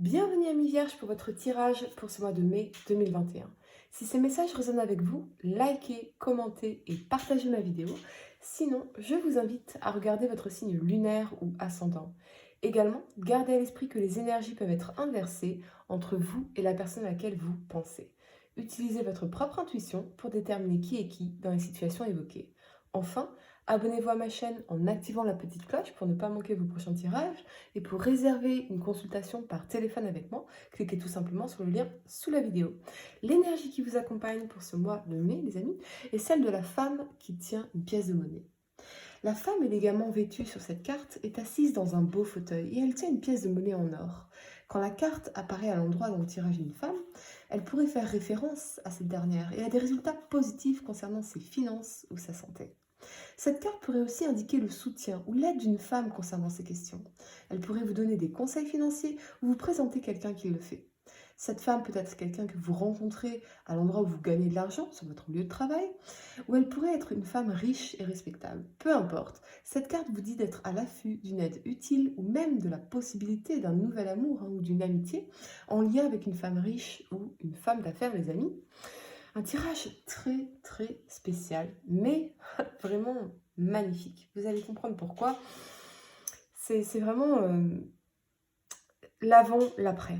Bienvenue Amis Vierge pour votre tirage pour ce mois de mai 2021. Si ces messages résonnent avec vous, likez, commentez et partagez ma vidéo. Sinon, je vous invite à regarder votre signe lunaire ou ascendant. Également, gardez à l'esprit que les énergies peuvent être inversées entre vous et la personne à laquelle vous pensez. Utilisez votre propre intuition pour déterminer qui est qui dans les situations évoquées. Enfin, abonnez-vous à ma chaîne en activant la petite cloche pour ne pas manquer vos prochains tirages. Et pour réserver une consultation par téléphone avec moi, cliquez tout simplement sur le lien sous la vidéo. L'énergie qui vous accompagne pour ce mois de mai, les amis, est celle de la femme qui tient une pièce de monnaie. La femme élégamment vêtue sur cette carte est assise dans un beau fauteuil et elle tient une pièce de monnaie en or. Quand la carte apparaît à l'endroit dans le tirage d'une femme, elle pourrait faire référence à cette dernière et à des résultats positifs concernant ses finances ou sa santé. Cette carte pourrait aussi indiquer le soutien ou l'aide d'une femme concernant ces questions. Elle pourrait vous donner des conseils financiers ou vous présenter quelqu'un qui le fait. Cette femme peut être quelqu'un que vous rencontrez à l'endroit où vous gagnez de l'argent, sur votre lieu de travail, ou elle pourrait être une femme riche et respectable. Peu importe, cette carte vous dit d'être à l'affût d'une aide utile ou même de la possibilité d'un nouvel amour ou d'une amitié en lien avec une femme riche ou une femme d'affaires, les amis. Un tirage très spécial, mais vraiment magnifique. Vous allez comprendre pourquoi. C'est vraiment l'avant, l'après.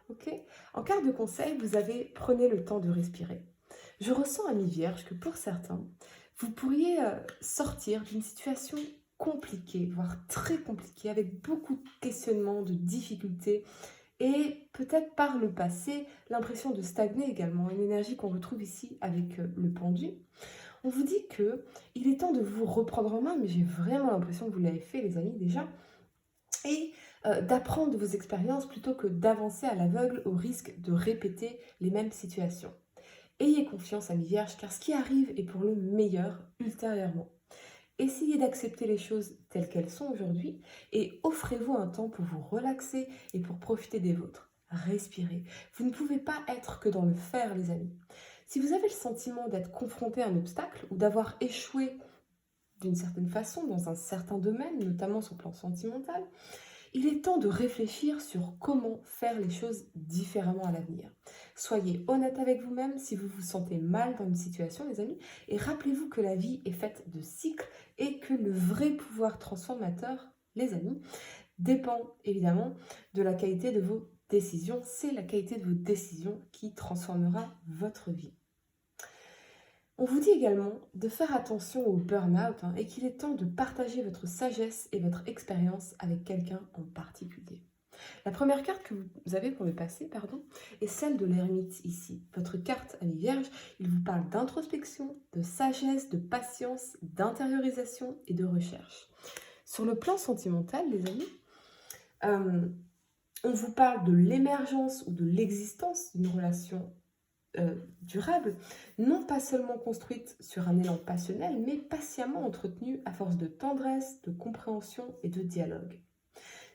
Ok. En carte de conseil, vous avez prenez le temps de respirer. Je ressens, ami Vierge, que pour certains, vous pourriez sortir d'une situation compliquée, voire très compliquée, avec beaucoup de questionnements, de difficultés, et peut-être par le passé, l'impression de stagner également, une énergie qu'on retrouve ici avec le pendu. On vous dit que il est temps de vous reprendre en main, mais j'ai vraiment l'impression que vous l'avez fait, les amis, déjà, et d'apprendre de vos expériences plutôt que d'avancer à l'aveugle au risque de répéter les mêmes situations. Ayez confiance, amis vierges, car ce qui arrive est pour le meilleur ultérieurement. Essayez d'accepter les choses telles qu'elles sont aujourd'hui et offrez-vous un temps pour vous relaxer et pour profiter des vôtres. Respirez. Vous ne pouvez pas être que dans le faire, les amis. Si vous avez le sentiment d'être confronté à un obstacle ou d'avoir échoué d'une certaine façon dans un certain domaine, notamment sur le plan sentimental, il est temps de réfléchir sur comment faire les choses différemment à l'avenir. Soyez honnête avec vous-même si vous vous sentez mal dans une situation, les amis, et rappelez-vous que la vie est faite de cycles et que le vrai pouvoir transformateur, les amis, dépend évidemment de la qualité de vos décisions. C'est la qualité de vos décisions qui transformera votre vie. On vous dit également de faire attention au burn-out et qu'il est temps de partager votre sagesse et votre expérience avec quelqu'un en particulier. La première carte que vous avez pour le passé, est celle de l'ermite ici. Votre carte, ami Vierge, il vous parle d'introspection, de sagesse, de patience, d'intériorisation et de recherche. Sur le plan sentimental, les amis, on vous parle de l'émergence ou de l'existence d'une relation durable, non pas seulement construite sur un élan passionnel, mais patiemment entretenue à force de tendresse, de compréhension et de dialogue.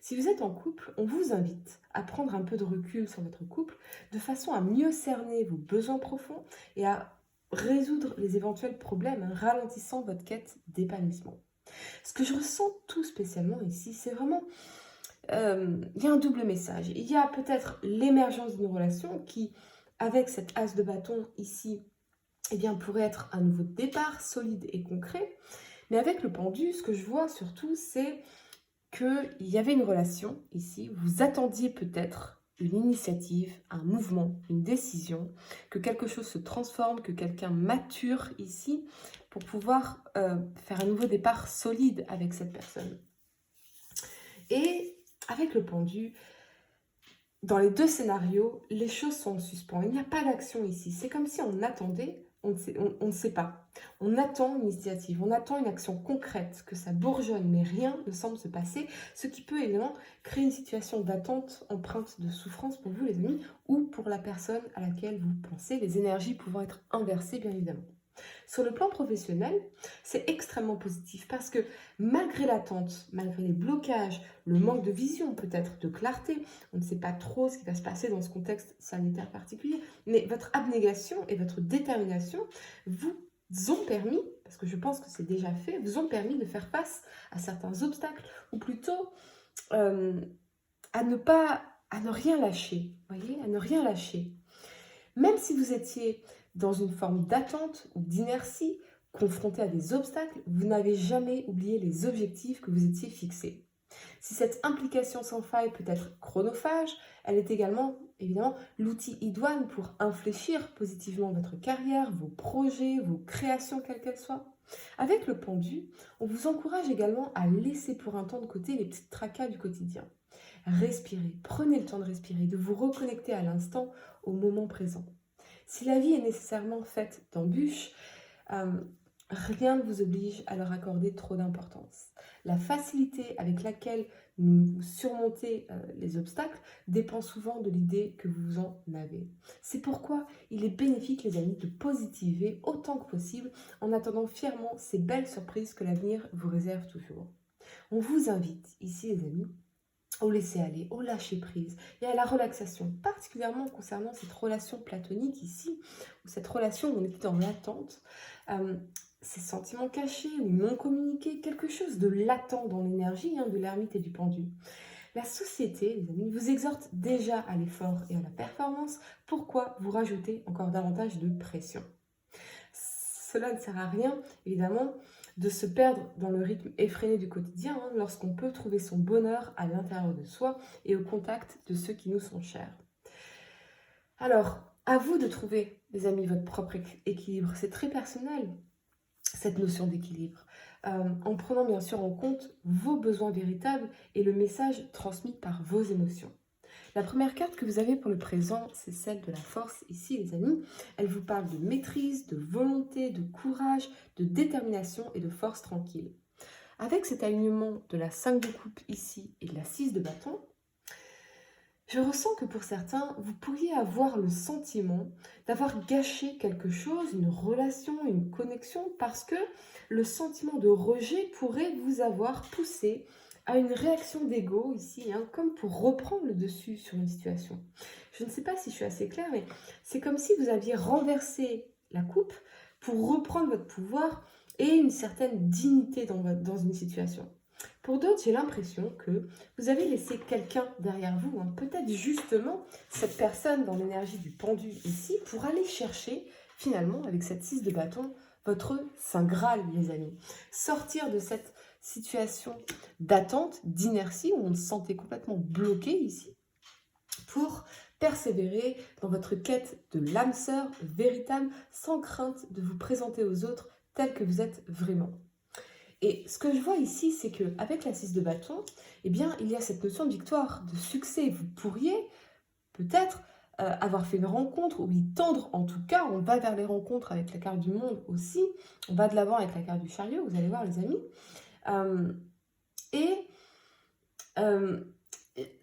Si vous êtes en couple, on vous invite à prendre un peu de recul sur votre couple de façon à mieux cerner vos besoins profonds et à résoudre les éventuels problèmes, ralentissant votre quête d'épanouissement. Ce que je ressens tout spécialement ici, c'est vraiment il y a un double message. Il y a peut-être l'émergence d'une relation qui, avec cet as de bâton ici, eh bien, pourrait être un nouveau départ solide et concret. Mais avec le pendu, ce que je vois surtout, c'est qu'il y avait une relation ici. Vous attendiez peut-être une initiative, un mouvement, une décision, que quelque chose se transforme, que quelqu'un mature ici pour pouvoir faire un nouveau départ solide avec cette personne. Et avec le pendu, dans les deux scénarios, les choses sont en suspens. Il n'y a pas d'action ici. C'est comme si on attendait, on ne sait pas. On attend une initiative, on attend une action concrète, que ça bourgeonne, mais rien ne semble se passer, ce qui peut évidemment créer une situation d'attente empreinte de souffrance pour vous, les amis, ou pour la personne à laquelle vous pensez, les énergies pouvant être inversées, bien évidemment. Sur le plan professionnel, c'est extrêmement positif parce que malgré l'attente, malgré les blocages, le manque de vision peut-être, de clarté, on ne sait pas trop ce qui va se passer dans ce contexte sanitaire particulier, mais votre abnégation et votre détermination vous ont permis, parce que je pense que c'est déjà fait, vous ont permis de faire face à certains obstacles, ou plutôt à ne pas à ne rien lâcher, voyez, à ne rien lâcher. Même si vous étiez dans une forme d'attente ou d'inertie, confronté à des obstacles, vous n'avez jamais oublié les objectifs que vous étiez fixés. Si cette implication sans faille peut être chronophage, elle est également, évidemment, l'outil idoine pour infléchir positivement votre carrière, vos projets, vos créations, quelles qu'elles soient. Avec le pendu, on vous encourage également à laisser pour un temps de côté les petits tracas du quotidien. Respirez, prenez le temps de respirer, de vous reconnecter à l'instant, au moment présent. Si la vie est nécessairement faite d'embûches, euh, rien ne vous oblige à leur accorder trop d'importance. La facilité avec laquelle nous surmontez les obstacles dépend souvent de l'idée que vous en avez. C'est pourquoi il est bénéfique, les amis, de positiver autant que possible en attendant fièrement ces belles surprises que l'avenir vous réserve toujours. On vous invite ici, les amis, au laisser-aller, au lâcher-prise et à la relaxation, particulièrement concernant cette relation platonique ici, ou cette relation où on était dans l'attente, ces sentiments cachés ou non communiqués, quelque chose de latent dans l'énergie de l'ermite et du pendu. La société, les amis, vous exhorte déjà à l'effort et à la performance. Pourquoi vous rajoutez encore davantage de pression? Cela ne sert à rien, évidemment, de se perdre dans le rythme effréné du quotidien lorsqu'on peut trouver son bonheur à l'intérieur de soi et au contact de ceux qui nous sont chers. Alors, à vous de trouver, les amis, votre propre équilibre. C'est très personnel, cette notion d'équilibre, en prenant bien sûr en compte vos besoins véritables et le message transmis par vos émotions. La première carte que vous avez pour le présent, c'est celle de la force. Ici, les amis, elle vous parle de maîtrise, de volonté, de courage, de détermination et de force tranquille. Avec cet alignement de la 5 de coupe ici et de la 6 de bâton, je ressens que pour certains, vous pourriez avoir le sentiment d'avoir gâché quelque chose, une relation, une connexion, parce que le sentiment de rejet pourrait vous avoir poussé à une réaction d'ego ici, comme pour reprendre le dessus sur une situation. Je ne sais pas si je suis assez claire, mais c'est comme si vous aviez renversé la coupe pour reprendre votre pouvoir et une certaine dignité dans une situation. Pour d'autres, j'ai l'impression que vous avez laissé quelqu'un derrière vous, peut-être justement cette personne dans l'énergie du pendu ici, pour aller chercher finalement avec cette 6 de bâton votre Saint Graal, les amis. Sortir de cette situation d'attente, d'inertie, où on se sentait complètement bloqué ici, pour persévérer dans votre quête de l'âme sœur véritable, sans crainte de vous présenter aux autres tel que vous êtes vraiment. Et ce que je vois ici, c'est qu'avec la 6 de bâton, eh bien, il y a cette notion de victoire, de succès. Vous pourriez peut-être avoir fait une rencontre, ou y tendre en tout cas. On va vers les rencontres avec la carte du monde aussi. On va de l'avant avec la carte du chariot, vous allez voir, les amis.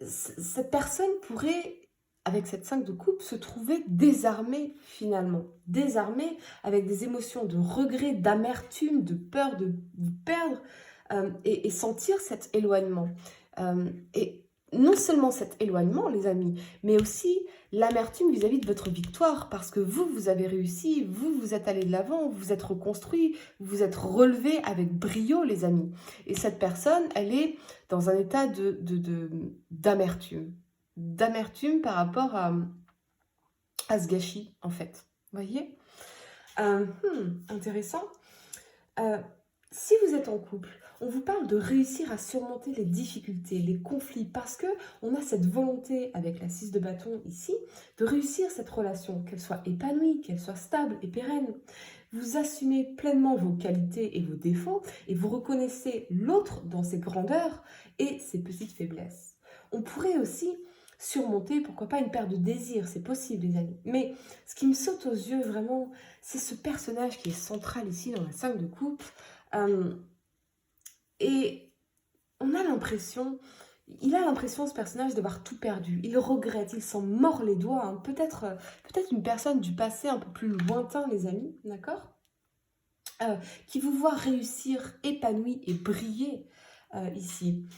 Cette personne pourrait, avec cette 5 de coupe, se trouver désarmée finalement. Désarmée avec des émotions de regret, d'amertume, de peur de vous perdre et sentir cet éloignement. Et non seulement cet éloignement, les amis, mais aussi l'amertume vis-à-vis de votre victoire, parce que vous avez réussi, vous êtes allé de l'avant, vous vous êtes reconstruit, vous vous êtes relevé avec brio, les amis. Et cette personne, elle est dans un état d'amertume par rapport à ce gâchis, en fait. Vous voyez intéressant. Si vous êtes en couple, on vous parle de réussir à surmonter les difficultés, les conflits, parce que on a cette volonté, avec la 6 de bâton ici, de réussir cette relation, qu'elle soit épanouie, qu'elle soit stable et pérenne. Vous assumez pleinement vos qualités et vos défauts, et vous reconnaissez l'autre dans ses grandeurs et ses petites faiblesses. On pourrait aussi surmonter, pourquoi pas, une perte de désir, c'est possible, les amis. Mais ce qui me saute aux yeux, vraiment, c'est ce personnage qui est central ici, dans la 5 de coupe. Et on a l'impression, il a l'impression, ce personnage, d'avoir tout perdu. Il regrette, il s'en mord les doigts. Peut-être une personne du passé un peu plus lointain, les amis, d'accord, qui vous voit réussir, épanoui et briller ici.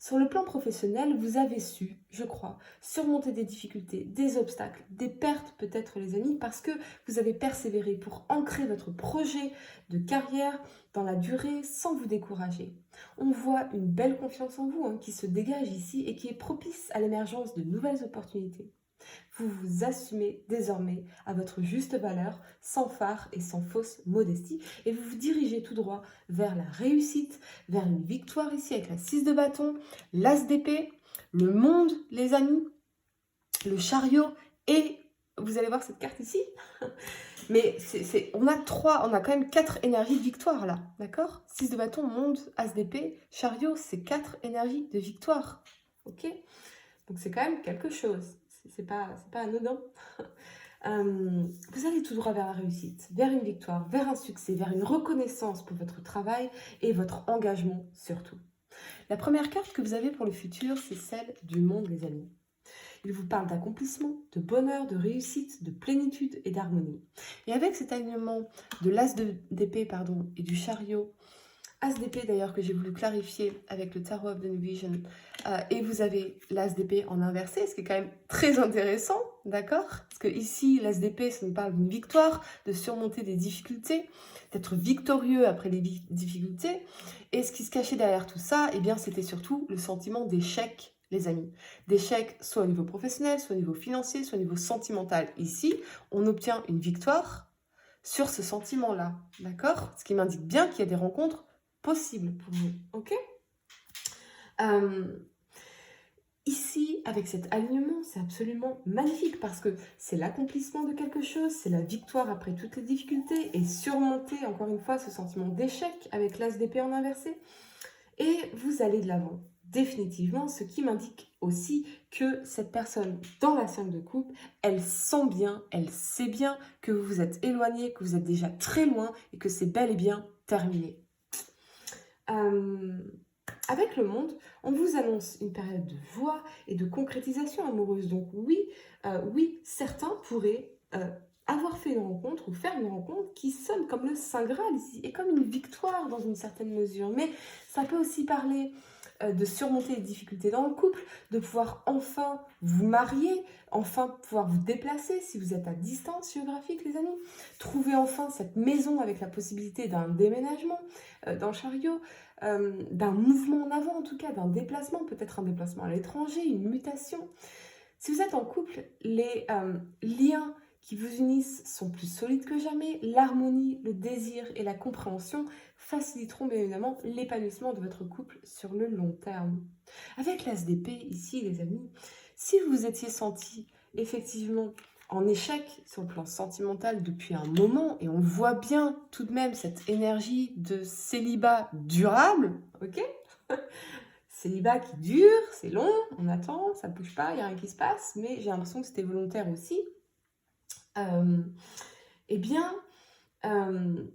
Sur le plan professionnel, vous avez su, je crois, surmonter des difficultés, des obstacles, des pertes peut-être les amis, parce que vous avez persévéré pour ancrer votre projet de carrière dans la durée sans vous décourager. On voit une belle confiance en vous qui se dégage ici et qui est propice à l'émergence de nouvelles opportunités. Vous vous assumez désormais à votre juste valeur, sans phare et sans fausse modestie, et vous vous dirigez tout droit vers la réussite, vers une victoire ici avec la 6 de bâton, l'as d'épée, le monde, les amis, le chariot, et vous allez voir cette carte ici. Mais on a quand même 4 énergies de victoire là, d'accord? 6 de bâton, monde, as d'épée, chariot, c'est 4 énergies de victoire, ok? Donc c'est quand même quelque chose, c'est pas anodin. Vous allez tout droit vers la réussite, vers une victoire, vers un succès, vers une reconnaissance pour votre travail et votre engagement surtout. La première carte que vous avez pour le futur, c'est celle du monde, les amis. Il vous parle d'accomplissement, de bonheur, de réussite, de plénitude et d'harmonie. Et avec cet alignement de l'as d'épée et du chariot, as d'épée d'ailleurs que j'ai voulu clarifier avec le Tarot of the New Vision, et vous avez l'as d'épée en inversé, ce qui est quand même très intéressant, d'accord? Parce que ici, l'as d'épée, ça nous parle d'une victoire, de surmonter des difficultés, d'être victorieux après les difficultés. Et ce qui se cachait derrière tout ça, eh bien, c'était surtout le sentiment d'échec, les amis. D'échec soit au niveau professionnel, soit au niveau financier, soit au niveau sentimental. Ici, on obtient une victoire sur ce sentiment-là, d'accord? Ce qui m'indique bien qu'il y a des rencontres possibles pour vous, ok? Ici, avec cet alignement, c'est absolument magnifique parce que c'est l'accomplissement de quelque chose, c'est la victoire après toutes les difficultés et surmonter, encore une fois, ce sentiment d'échec avec l'as d'épée en inversé. Et vous allez de l'avant, définitivement, ce qui m'indique aussi que cette personne dans la 5 de coupe, elle sent bien, elle sait bien que vous vous êtes éloigné, que vous êtes déjà très loin et que c'est bel et bien terminé. Avec le monde, on vous annonce une période de joie et de concrétisation amoureuse. Donc oui, certains pourraient avoir fait une rencontre ou faire une rencontre qui sonne comme le Saint Graal ici et comme une victoire dans une certaine mesure. Mais ça peut aussi parler de surmonter les difficultés dans le couple, de pouvoir enfin vous marier, enfin pouvoir vous déplacer si vous êtes à distance géographique, les amis. Trouver enfin cette maison avec la possibilité d'un déménagement dans le chariot, d'un mouvement en avant en tout cas, d'un déplacement, peut-être un déplacement à l'étranger, une mutation. Si vous êtes en couple, les liens qui vous unissent sont plus solides que jamais. L'harmonie, le désir et la compréhension faciliteront bien évidemment l'épanouissement de votre couple sur le long terme. Avec l'as d'épée ici, les amis, si vous vous étiez senti effectivement en échec sur le plan sentimental depuis un moment, et on voit bien tout de même cette énergie de célibat durable, ok? Célibat qui dure, c'est long, on attend, ça ne bouge pas, il n'y a rien qui se passe, mais j'ai l'impression que c'était volontaire aussi. Eh bien, on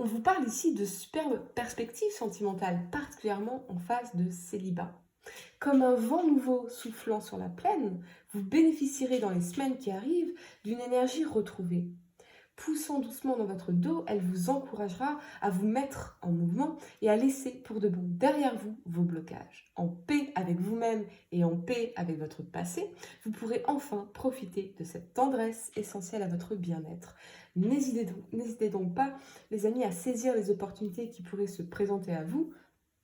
vous parle ici de superbes perspectives sentimentales, particulièrement en phase de célibat. Comme un vent nouveau soufflant sur la plaine, vous bénéficierez dans les semaines qui arrivent d'une énergie retrouvée. Poussant doucement dans votre dos, elle vous encouragera à vous mettre en mouvement et à laisser pour de bon derrière vous vos blocages. En paix avec vous-même et en paix avec votre passé, vous pourrez enfin profiter de cette tendresse essentielle à votre bien-être. N'hésitez donc pas, les amis, à saisir les opportunités qui pourraient se présenter à vous,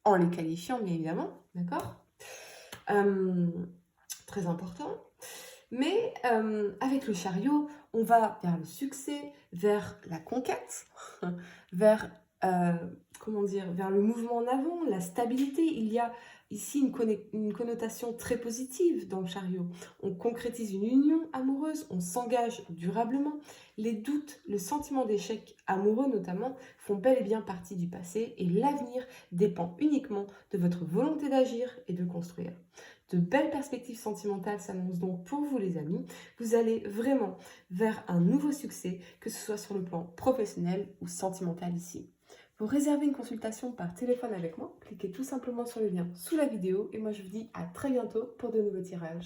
en les qualifiant bien évidemment, d'accord? Très important. Mais avec le chariot, on va vers le succès, vers la conquête, vers, vers le mouvement en avant, la stabilité. Il y a ici une connotation très positive dans le chariot. On concrétise une union amoureuse, on s'engage durablement. Les doutes, le sentiment d'échec amoureux notamment, font bel et bien partie du passé et l'avenir dépend uniquement de votre volonté d'agir et de construire. De belles perspectives sentimentales s'annoncent donc pour vous les amis. Vous allez vraiment vers un nouveau succès, que ce soit sur le plan professionnel ou sentimental ici. Pour réserver une consultation par téléphone avec moi, cliquez tout simplement sur le lien sous la vidéo et moi je vous dis à très bientôt pour de nouveaux tirages.